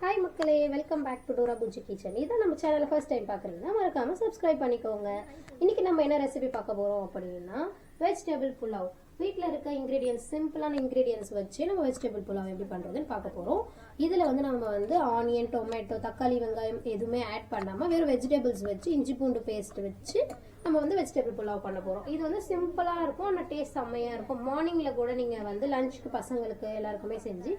Hi மக்களே, welcome back to Dora Buji kitchen. இதான் நம்ம சேனலில் ஃபர்ஸ்ட் டைம் பார்க்குறீங்கன்னா மறக்காமல் சப்ஸ்கிரைப் பண்ணிக்கோங்க. இன்றைக்கி நம்ம என்ன ரெசிபி பார்க்க போகிறோம் அப்படின்னா வெஜிடபிள் புலாவ். வீட்டில் இருக்க இன்க்ரீடியன்ஸ், சிம்பிளான இன்க்ரீடியன்ஸ் வச்சு நம்ம வெஜிடபிள் புலாவ் எப்படி பண்ணுறதுன்னு பார்க்க போகிறோம். இதில் நம்ம ஆனியன், டொமேட்டோ, தக்காளி, வெங்காயம் எதுவுமே ஆட் பண்ணாமல் வெறும் வெஜிடபிள்ஸ் வச்சு இஞ்சி பூண்டு பேஸ்ட் வச்சு நம்ம வெஜிடபிள் புலாவ் பண்ண போகிறோம். இது சிம்பிளாக இருக்கும், ஆனால் டேஸ்ட் செம்மையாக இருக்கும். மார்னிங்கில் கூட நீங்கள் லஞ்சுக்கு பசங்களுக்கு எல்லாருக்குமே செஞ்சு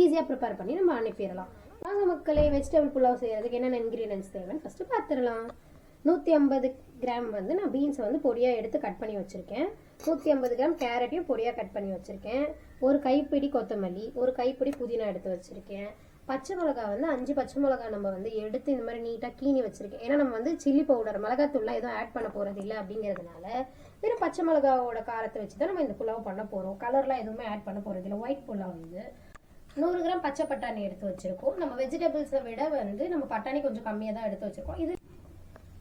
ஈஸியாக ப்ரிப்பேர் பண்ணி நம்ம அனுப்பிடலாம். வாங்க மக்களே, வெஜிடபிள் புலாவ் செய்யறதுக்கு என்னென்ன இன்கிரீடியன்ஸ் தேவைன்னு ஃபர்ஸ்ட் பார்த்துடலாம். 150 கிராம் நான் பீன்ஸை பொடியாக எடுத்து கட் பண்ணி வச்சுருக்கேன். 150 கிராம் கேரட்டையும் பொடியாக கட் பண்ணி வச்சுருக்கேன். ஒரு கைப்பிடி கொத்தமல்லி, ஒரு கைப்பிடி புதினா எடுத்து வச்சுருக்கேன். பச்சை மிளகா 5 பச்சை மிளகா நம்ம எடுத்து இந்த மாதிரி நீட்டாக கீனி வச்சுருக்கேன். ஏன்னா நம்ம சில்லி பவுடர், மிளகாத்தூள்லாம் எதுவும் ஆட் பண்ண போகிறது இல்லை அப்படிங்கிறதுனால வெறும் பச்சை மிளகாவோட காரத்தை வச்சு தான் நம்ம இந்த புலாவ் பண்ண போகிறோம். கலர்லாம் எதுவுமே ஆட் பண்ண போகிறது இல்லை. ஒயிட் புலாவ் இது. 100 கிராம் பச்சை பட்டாணி எடுத்து வச்சிருக்கோம். நம்ம வெஜிடபிள்ஸை விட நம்ம பட்டாணி கொஞ்சம் கம்மியாக தான் எடுத்து வச்சிருக்கோம். இது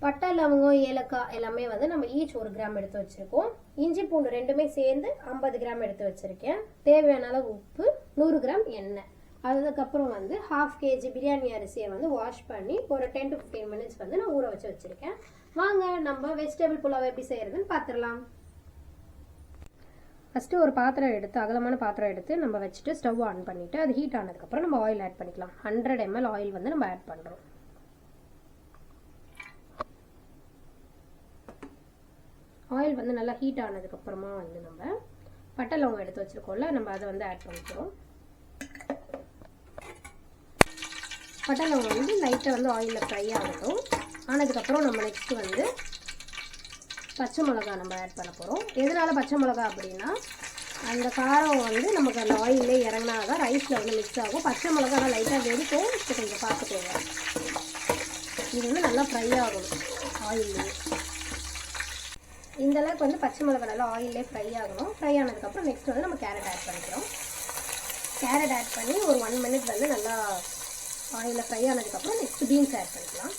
பட்டை, லவங்கம், ஏலக்காய் எல்லாமே நம்ம ஈச் 1 கிராம் எடுத்து வச்சிருக்கோம். இஞ்சி பூண்டு ரெண்டுமே சேர்ந்து 50 கிராம் எடுத்து வச்சிருக்கேன். தேவையான அளவு உப்பு, 100 கிராம் எண்ணெய். அதுக்கப்புறம் 1/2 kg பிரியாணி அரிசியை வாஷ் பண்ணி ஒரு 10 to 15 minutes நான் ஊற வச்சு வச்சிருக்கேன். வாங்க நம்ம வெஜிடபிள் புலாவ் எப்படி செய்யறதுன்னு பார்த்துடலாம். ஃபஸ்ட்டு ஒரு பாத்திரம் எடுத்து, அகலமான பாத்திரம் எடுத்து நம்ம வச்சுட்டு ஸ்டவ் ஆன் பண்ணிவிட்டு அது ஹீட் ஆனதுக்கப்புறம் நம்ம ஆயில் ஆட் பண்ணிக்கலாம். 100 ml ஆயில் நம்ம ஆட் பண்ணுறோம். ஆயில் நல்லா ஹீட் ஆனதுக்கப்புறமா நம்ம பட்டை லவங்கம் எடுத்து வச்சுருக்கோம்ல, நம்ம அதை ஆட் பண்ணிக்கிறோம். பட்டை லவங்கம் லைட்டாக ஆயிலில் ஃப்ரை ஆகட்டும். ஆனதுக்கப்புறம் நம்ம நெக்ஸ்ட்டு பச்சை மிளகா நம்ம ஆட் பண்ண போகிறோம். எதனால் பச்சை மிளகா அப்படின்னா அந்த காரம் நமக்கு அந்த ஆயிலே இறங்கினாதான் ரைஸில் மிக்ஸ் ஆகும். பச்சை மிளகா லைட்டாக வெடிக்கும். இப்போ கொஞ்சம் பார்த்துக்கோங்க. இது நல்லா ஃப்ரை ஆகணும் ஆயிலே. இந்த அளவுக்கு பச்சை மிளகா நல்லா ஆயிலே ஃப்ரை ஆகணும். ஃப்ரை ஆனதுக்கப்புறம் நெக்ஸ்ட் நம்ம கேரட் ஆட் பண்ணிக்கிறோம். கேரட் ஆட் பண்ணி ஒரு 1 minute நல்லா ஆயிலில் ஃப்ரை ஆனதுக்கப்புறம் நெக்ஸ்ட் பீன்ஸ் ஆட் பண்ணிக்கலாம்.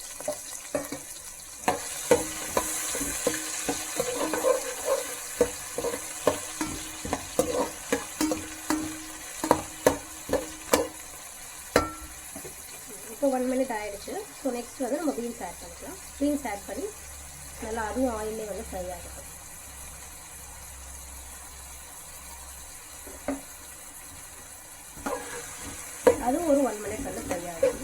இப்போ 1 minute ஆயிடுச்சு. ஸோ நெக்ஸ்ட் நம்ம பீன்ஸ் ஆட் பண்ணிக்கலாம். பீன்ஸ் ஆட் பண்ணி நல்லா அதுவும் ஆயிலே ஃப்ரை ஆகிடும். அதுவும் ஒரு 1 minute ஃப்ரை ஆகிடும்.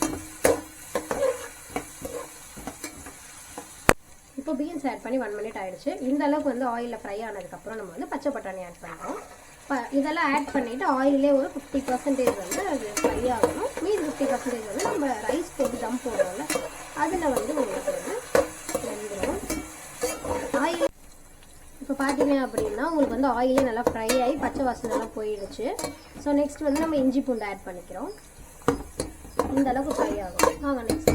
இப்போ பீன்ஸ் ஆட் பண்ணி 1 minute ஆயிடுச்சு. இந்த அளவுக்கு ஆயிலில் ஃப்ரை ஆனதுக்கப்புறம் நம்ம பச்சை பட்டாணி ஆட் பண்ணுறோம். இதெல்லாம் ஆட் பண்ணிவிட்டு ஆயிலே ஒரு 50% அது ஃப்ரை ஆகணும். மீதி 50% நம்ம ரைஸ் போட்டு தம் போடுறோம்ல, அதில் உங்களுக்கு வெந்துடும். ஆயில் இப்போ பார்த்தீங்க அப்படின்னா உங்களுக்கு ஆயிலே நல்லா ஃப்ரை ஆகி பச்சை வாசனைலாம் போயிடுச்சு. ஸோ நெக்ஸ்ட் நம்ம இஞ்சி பூண்டு ஆட் பண்ணிக்கிறோம். இந்த அளவுக்கு ஃப்ரை ஆகும். வாங்க நெக்ஸ்ட்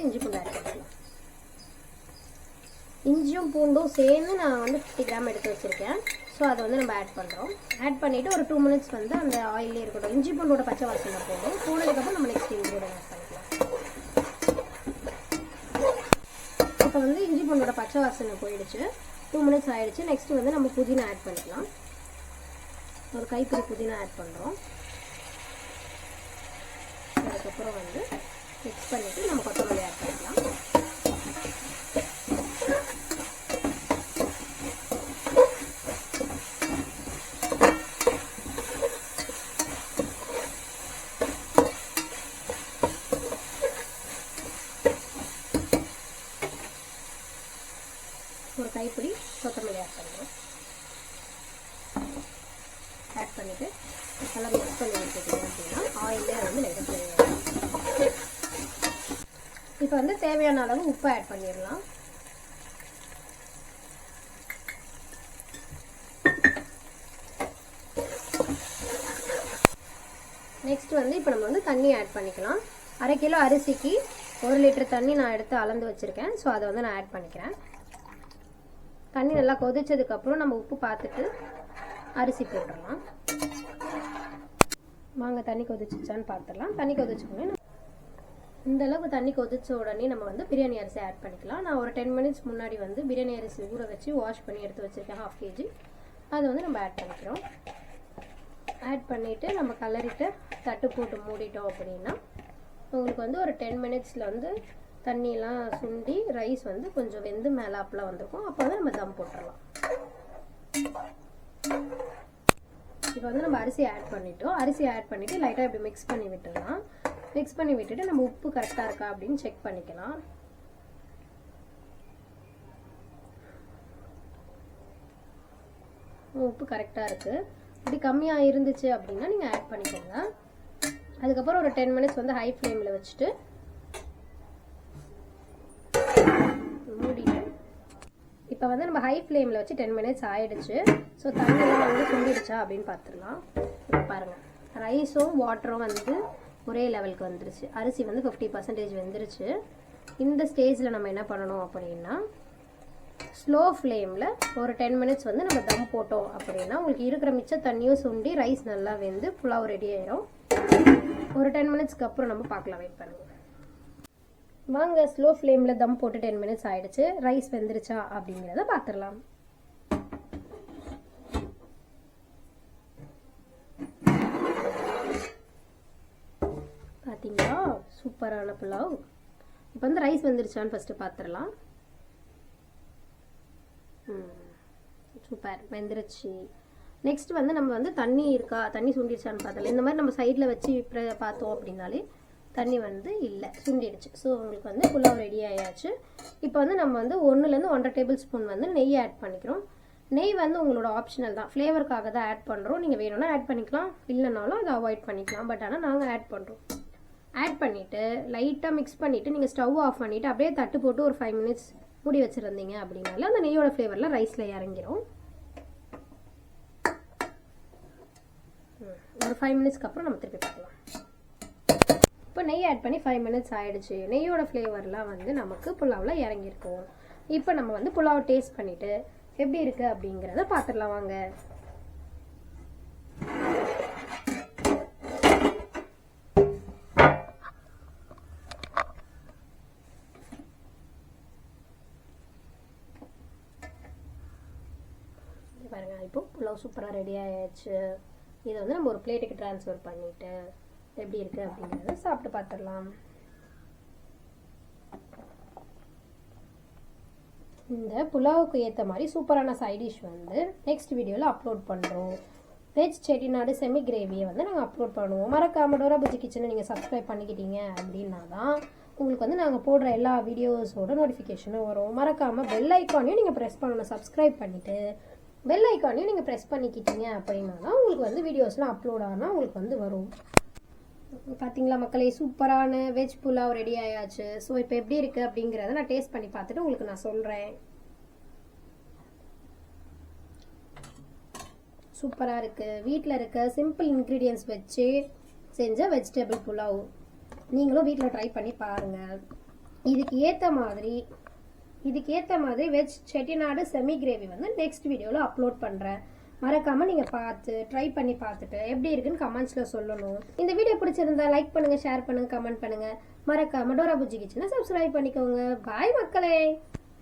இஞ்சி பூண்டு ஆட் பண்ணிக்கலாம். இஞ்சியும் பூண்டும் சேர்ந்து நான் 50 கிராம் எடுத்து வச்சுருக்கேன். ஸோ அதை நம்ம ஆட் பண்ணுறோம். ஆட் பண்ணிவிட்டு ஒரு 2 minutes அந்த ஆயிலே இருக்கட்டும். இஞ்சி பூண்டோட பச்சை வாசனை போடும். போனதுக்கப்புறம் நம்ம நெக்ஸ்ட் இன்க்ரீடியன்ட் ஆட் பண்ணிக்கலாம். இப்போ இஞ்சி பூண்டோட பச்சை வாசனை போயிடுச்சு. 2 minutes ஆயிடுச்சு. நெக்ஸ்ட் நம்ம புதினா ஆட் பண்ணிக்கலாம். ஒரு கைப்பிடி புதினா ஆட் பண்ணுறோம். அதுக்கப்புறம் மிக்ஸ் பண்ணிவிட்டு நம்ம கொத்தமல்லி ஆட் பண்ணிக்கலாம். ஒரு கைப்பிடி கொத்தமல்லி ஆட் பண்ணுறோம். ஆட் பண்ணிவிட்டு நல்லா மிக்ஸ் பண்ணி வச்சுக்கிட்டோம் அப்படின்னா ஆயிலே லைட்டாக ஃப்ரை ஆகிடும். இப்போ தேவையான அளவு உப்பு ஆட் பண்ணிடலாம். நெக்ஸ்ட் இப்போ நம்ம தண்ணி ஆட் பண்ணிக்கலாம். 1/2 கிலோ அரிசிக்கு 1 லிட்டர் தண்ணி நான் எடுத்து அளந்து வச்சுருக்கேன். ஸோ அதை நான் ஆட் பண்ணிக்கிறேன். தண்ணி நல்லா கொதிச்சதுக்கப்புறம் நம்ம உப்பு பார்த்துட்டு அரிசி போட்டுடலாம். வாங்க தண்ணி கொதிச்சிச்சான்னு பார்த்துடலாம். தண்ணி கொதிச்சோடனே இந்த அளவுக்கு தண்ணி கொதிச்ச உடனே நம்ம பிரியாணி அரிசி ஆட் பண்ணிக்கலாம். நான் ஒரு 10 minutes முன்னாடி பிரியாணி அரிசி ஊற வச்சு வாஷ் பண்ணி எடுத்து வச்சுருக்கேன். 1/2 kg. அதை நம்ம ஆட் பண்ணிக்கிறோம். ஆட் பண்ணிவிட்டு நம்ம கலரிட்டு தட்டு போட்டு மூடிட்டோம் அப்படின்னா உங்களுக்கு வந்து ஒரு 10 மினிட்ஸில் வந்து தண்ணியெலாம் சுண்டி ரைஸ் வந்து கொஞ்சம் வெந்து மேலாப்பில் வந்துருக்கும். அப்போ வந்து நம்ம தம் போட்டுடலாம். இப்போ வந்து நம்ம அரிசி ஆட் பண்ணிட்டோம். அரிசி ஆட் பண்ணிவிட்டு லைட்டாக இப்படி மிக்ஸ் பண்ணி விட்டுடலாம். மிக்ஸ் பண்ணி விட்டுட்டு நம்ம உப்பு கரெக்டாக இருக்கா அப்படின்னு செக் பண்ணிக்கலாம். உப்பு கரெக்டாக இருக்குது. இப்படி கம்மியாக இருந்துச்சு அப்படின்னா நீங்கள் ஆட் பண்ணிக்கோங்க. அதுக்கப்புறம் ஒரு 10 மினிட்ஸ் வந்து ஹை ஃப்ளேமில் வச்சுட்டு மூடிட்டு இப்போ வந்து நம்ம ஹை ஃப்ளேமில் வச்சு 10 மினிட்ஸ் ஆயிடுச்சு. ஸோ தண்ணியெல்லாம் வந்து சுண்டிடுச்சா அப்படின்னு பார்த்துடலாம். இப்போ பாருங்கள், ரைஸும் வாட்டரும் வந்து ஒரே லெவலுக்கு வந்துருச்சு. அரிசி வந்து 50% வெந்துருச்சு. இந்த ஸ்டேஜில் நம்ம என்ன பண்ணணும் அப்படின்னா ஸ்லோ ஃப்ளேமில் ஒரு 10 மினிட்ஸ் வந்து நம்ம தம் போட்டோம் அப்படின்னா உங்களுக்கு இருக்கிற மிச்ச தண்ணியும் சுண்டி ரைஸ் நல்லா வெந்து புலாவ் ரெடி ஆயிடும். ஒரு 10 மினிட்ஸ்க்கு அப்புறம் நம்ம பார்க்கலாம். வெயிட் பண்ணுங்க. வாங்க, ஸ்லோ ஃப்ளேமில் தம் போட்டு 10 மினிட்ஸ் ஆயிடுச்சு. ரைஸ் வெந்துருச்சா அப்படிங்கிறத பார்த்துடலாம். பார்த்தீங்களா, சூப்பரான புலாவ். இப்போ வந்து ரைஸ் வெந்துருச்சான்னு ஃபஸ்ட்டு பார்த்துடலாம். சூப்பர், வெந்துருச்சு. நெக்ஸ்ட் வந்து நம்ம வந்து தண்ணி இருக்கா, தண்ணி சுண்டிடுச்சான்னு பார்த்தல. இந்த மாதிரி நம்ம சைடில் வச்சு பார்த்தோம் அப்படின்னாலே தண்ணி வந்து இல்லை, சுண்டிடுச்சு. ஸோ உங்களுக்கு வந்து புலாவ் ரெடி ஆயாச்சு. இப்போ வந்து நம்ம வந்து 1லேருந்து 1.5 டேபிள் ஸ்பூன் வந்து நெய் ஆட் பண்ணிக்கிறோம். நெய் வந்து உங்களோட ஆப்ஷனல் தான், ஃப்ளேவருக்காக தான் ஆட் பண்ணுறோம். நீங்கள் வேணும்னா ஆட் பண்ணிக்கலாம், இல்லைனாலும் அதை அவாய்ட் பண்ணிக்கலாம். பட் ஆனால் நாங்கள் ஆட் பண்ணுறோம். ஆட் பண்ணிவிட்டு லைட்டாக மிக்ஸ் பண்ணிவிட்டு நீங்கள் ஸ்டவ் ஆஃப் பண்ணிவிட்டு அப்படியே தட்டு போட்டு ஒரு 5 மினிட்ஸ் மூடி வச்சுருந்தீங்க அப்படின்னால அந்த நெய்யோட ஃப்ளேவரில் ரைஸில் இறங்கிடும். ஒரு 5 மினிட்ஸ்க்கு அப்புறம் நம்ம திருப்பி பார்க்கலாம். இப்போ நெய் ஆட் பண்ணி 5 மினிட்ஸ் ஆயிடுச்சு. நெய்யோட ஃப்ளேவர்லாம் வந்து நமக்கு புலாவில் இறங்கியிருக்கும். இப்போ நம்ம வந்து புலாவை டேஸ்ட் பண்ணிவிட்டு எப்படி இருக்குது அப்படிங்கிறத பார்த்துடலாம். வாங்க. பாருங்க, இப்போ புலாவ் சூப்பராக ரெடி ஆயாச்சு. இதை வந்து நம்ம ஒரு பிளேட்டுக்கு ட்ரான்ஸ்ஃபர் பண்ணிவிட்டு எப்படி இருக்குது அப்படிங்கிறத சாப்பிட்டு பார்த்துடலாம். இந்த புலாவுக்கு ஏற்ற மாதிரி சூப்பரான சைட் டிஷ் வந்து நெக்ஸ்ட் வீடியோவில் அப்லோட் பண்ணுறோம். வெஜ் செட்டிநாடு செமி கிரேவியை வந்து நாங்கள் அப்லோட் பண்ணுவோம். மறக்காம டோரா புஜ்ஜி கிச்சனை நீங்கள் சப்ஸ்கிரைப் பண்ணிக்கிட்டீங்க அப்படின்னா தான் உங்களுக்கு வந்து நாங்கள் போடுற எல்லா வீடியோஸோட நோட்டிஃபிகேஷனும் வரும். மறக்காமல் பெல் ஐக்கானையும் நீங்கள் ப்ரெஸ் பண்ணணும். சப்ஸ்கிரைப் பண்ணிவிட்டு பெல் ஐக்கானையும் நீங்கள் ப்ரெஸ் பண்ணிக்கிட்டீங்க அப்படின்னா தான் உங்களுக்கு வந்து வீடியோஸ்லாம் அப்லோட் ஆனால் உங்களுக்கு வந்து வரும். பார்த்தீங்களா மக்களே, சூப்பரான வெஜ் புலாவ் ரெடி ஆயாச்சு. ஸோ இப்போ எப்படி இருக்குது அப்படிங்கிறத நான் டேஸ்ட் பண்ணி பார்த்துட்டு உங்களுக்கு நான் சொல்கிறேன். சூப்பராக இருக்குது. வீட்டில் இருக்க சிம்பிள் இன்க்ரீடியன்ஸ் வச்சு செஞ்ச வெஜிடபிள் புலாவ் நீங்களும் வீட்டில் ட்ரை பண்ணி பாருங்கள். இதுக்கு ஏற்ற மாதிரி வெஜ் செட்டிநாடு செமி கிரேவி வந்து நெக்ஸ்ட் வீடியோவில் அப்லோட் பண்ணுறேன். மறக்காமல் நீங்கள் பார்த்து ட்ரை பண்ணி பார்த்துட்டு எப்படி இருக்குன்னு கமெண்ட்ஸில் சொல்லணும். இந்த வீடியோ பிடிச்சிருந்தா லைக் பண்ணுங்கள், ஷேர் பண்ணுங்கள், கமெண்ட் பண்ணுங்கள். மறக்காமல் டோரா புஜ்ஜி கிச்சனை சப்ஸ்கிரைப் பண்ணிக்கோங்க. பாய் மக்களே.